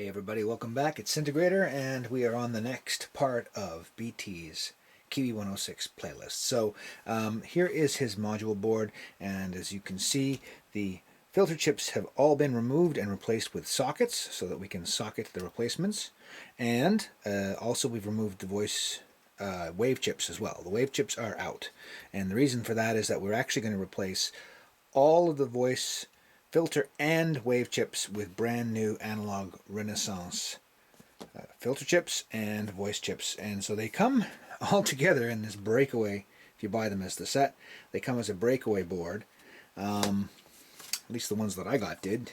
Hey everybody, welcome back. It's Centigrator, and we are on the next part of BT's Kiwi-106 playlist. So here is his module board, and as you can see, the filter chips have all been removed and replaced with sockets so that we can socket the replacements. And also we've removed the voice wave chips as well. The wave chips are out, and the reason for that is that we're actually going to replace all of the voice filter and wave chips with brand new Analogue Renaissance filter chips and voice chips. And so they come all together in this breakaway. If you buy them as the set, they come as a breakaway board. At least the ones that I got did.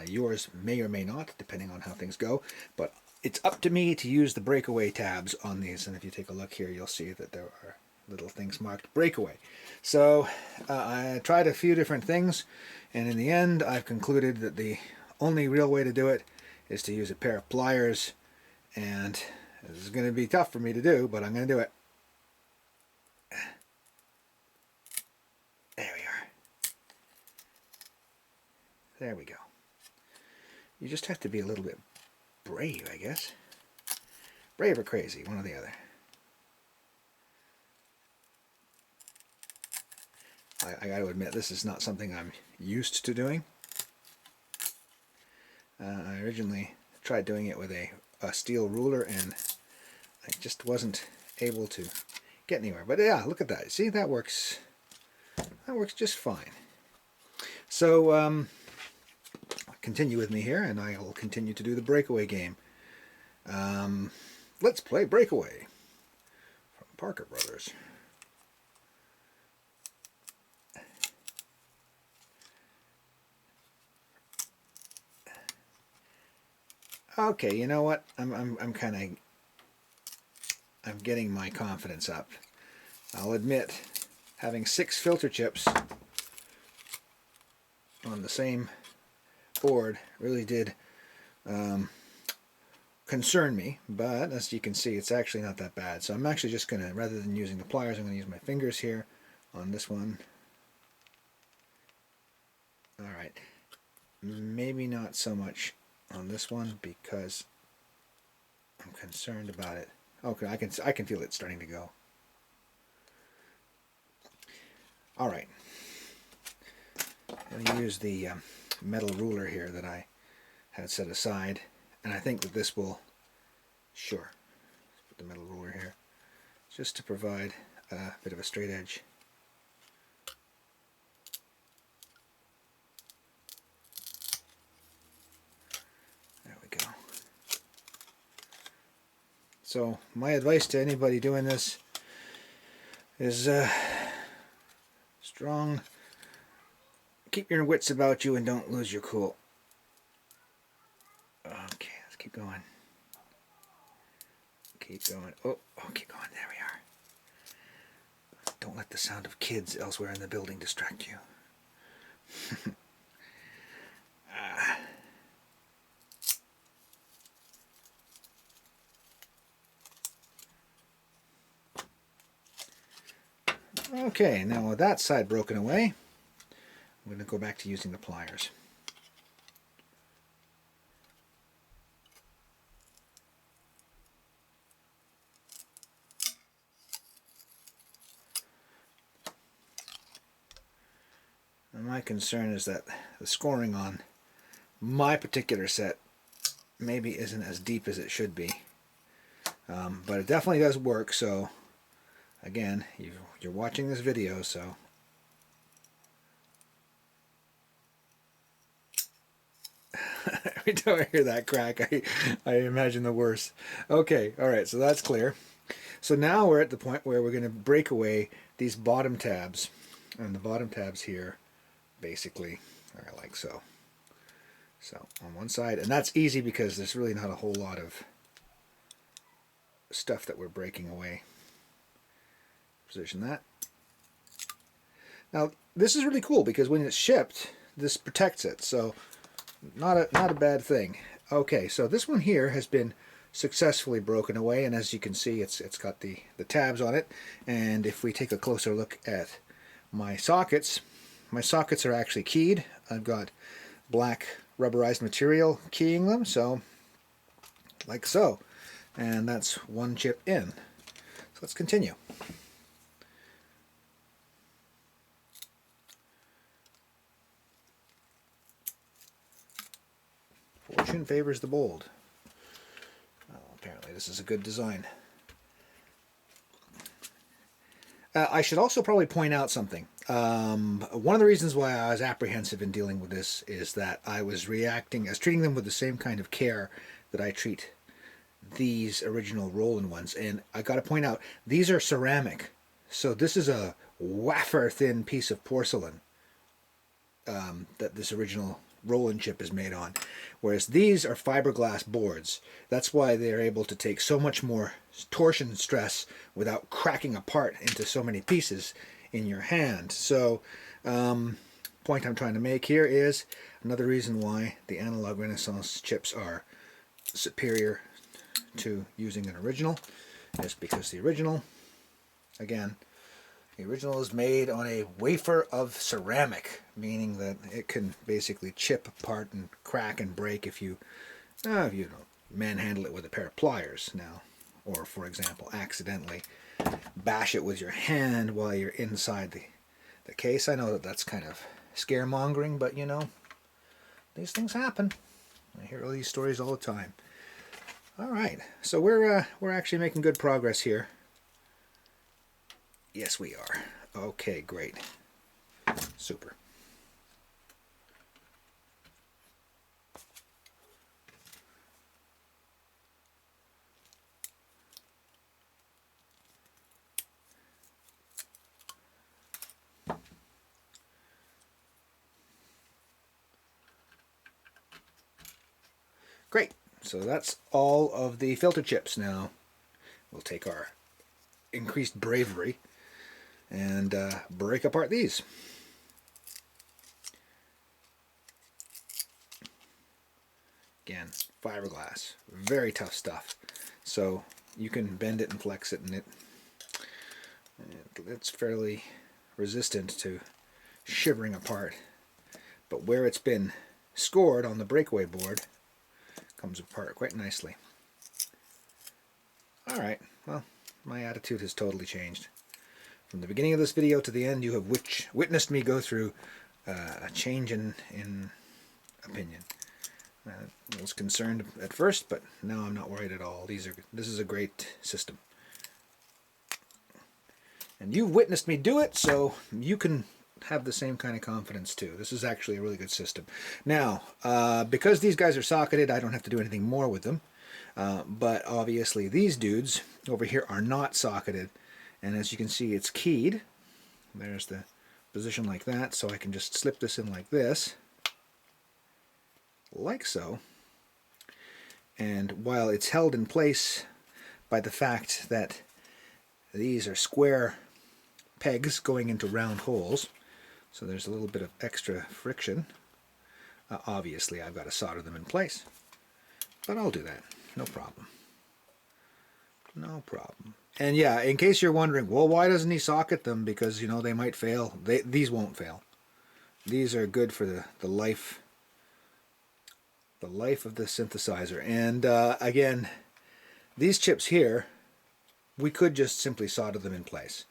Yours may or may not, depending on how things go. But it's up to me to use the breakaway tabs on these. And if you take a look here, you'll see that there are little things marked breakaway. So I tried a few different things, and in the end I've concluded that the only real way to do it is to use a pair of pliers, and this is going to be tough for me to do, but I'm going to do it. There we are. There we go. You just have to be a little bit brave, I guess. Brave or crazy, one or the other. I got to admit, this is not something I'm used to doing. I originally tried doing it with a steel ruler, and I just wasn't able to get anywhere. But yeah, look at that. See, that works. That works just fine. So continue with me here, and I will continue to do the breakaway game. Let's play Breakaway from Parker Brothers. Okay, you know what? I'm getting my confidence up. I'll admit, having 6 filter chips on the same board really did concern me, but as you can see, it's actually not that bad. So I'm actually just going to, rather than using the pliers, I'm going to use my fingers here on this one. Alright, maybe not so much on this one because I'm concerned about it. Okay, I can feel it starting to go. All right, I'm going to use the metal ruler here that I had set aside, and I think that this will, sure, let's put the metal ruler here just to provide a bit of a straight edge. So my advice to anybody doing this is strong. Keep your wits about you and don't lose your cool. Okay, let's keep going. Keep going. Oh, keep going. There we are. Don't let the sound of kids elsewhere in the building distract you. Okay, now with that side broken away, I'm going to go back to using the pliers. And my concern is that the scoring on my particular set maybe isn't as deep as it should be. But it definitely does work, so again, you're watching this video, so every time I hear that crack, I imagine the worst. Okay, alright, so that's clear. So now we're at the point where we're going to break away these bottom tabs, and the bottom tabs here basically are like so. So on one side, and that's easy because there's really not a whole lot of stuff that we're breaking away. Position that. Now this is really cool because when it's shipped, this protects it, so not a bad thing. Okay, so this one here has been successfully broken away, and as you can see, it's got the tabs on it. And if we take a closer look at my sockets are actually keyed. I've got black rubberized material keying them, so like so. And that's one chip in. So let's continue. Fortune favors the bold. Well, apparently this is a good design. I should also probably point out something. One of the reasons why I was apprehensive in dealing with this is that I was treating them with the same kind of care that I treat these original roll-in ones. And I got to point out, these are ceramic. So this is a wafer thin piece of porcelain that this original roll-in chip is made on, whereas these are fiberglass boards. That's why they're able to take so much more torsion stress without cracking apart into so many pieces in your hand. So point I'm trying to make here is another reason why the Analogue Renaissance chips are superior to using an original is because the original, again, the original is made on a wafer of ceramic, meaning that it can basically chip apart and crack and break if you manhandle it with a pair of pliers now, or for example, accidentally bash it with your hand while you're inside the case. I know that that's kind of scaremongering, but you know, these things happen. I hear all these stories all the time. All right, so we're actually making good progress here. Yes, we are. Okay, great. Super. Great. So that's all of the filter chips. Now we'll take our increased bravery and break apart these. Again, fiberglass, very tough stuff. So you can bend it and flex it, and it's fairly resistant to shivering apart. But where it's been scored on the breakaway board, comes apart quite nicely. Alright, well, my attitude has totally changed. From the beginning of this video to the end, you have witnessed me go through a change in opinion. I was concerned at first, but now I'm not worried at all. This is a great system. And you've witnessed me do it, so you can have the same kind of confidence too. This is actually a really good system. Now, because these guys are socketed, I don't have to do anything more with them. But obviously these dudes over here are not socketed. And as you can see, it's keyed. There's the position like that, so I can just slip this in like this. Like so. And while it's held in place by the fact that these are square pegs going into round holes, so there's a little bit of extra friction. Obviously, I've got to solder them in place, but I'll do that. No problem. No problem. And yeah, in case you're wondering, well, why doesn't he socket them? Because, you know, they might fail. These won't fail. These are good for the life of the synthesizer. And again, these chips here, we could just simply solder them in place.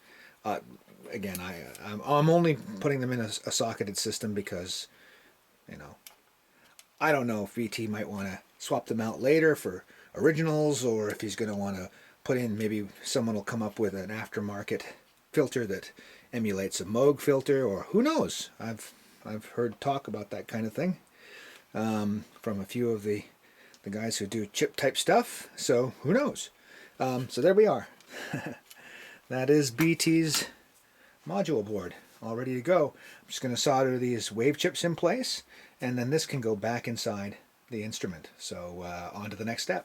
Again, I'm only putting them in a socketed system because, you know, I don't know if VT might want to swap them out later for originals, or if he's going to want to put in, maybe someone will come up with an aftermarket filter that emulates a Moog filter, or who knows. I've heard talk about that kind of thing from a few of the guys who do chip type stuff, so who knows. So there we are. That is BT's module board, all ready to go. I'm just going to solder these wave chips in place, and then this can go back inside the instrument. So on to the next step.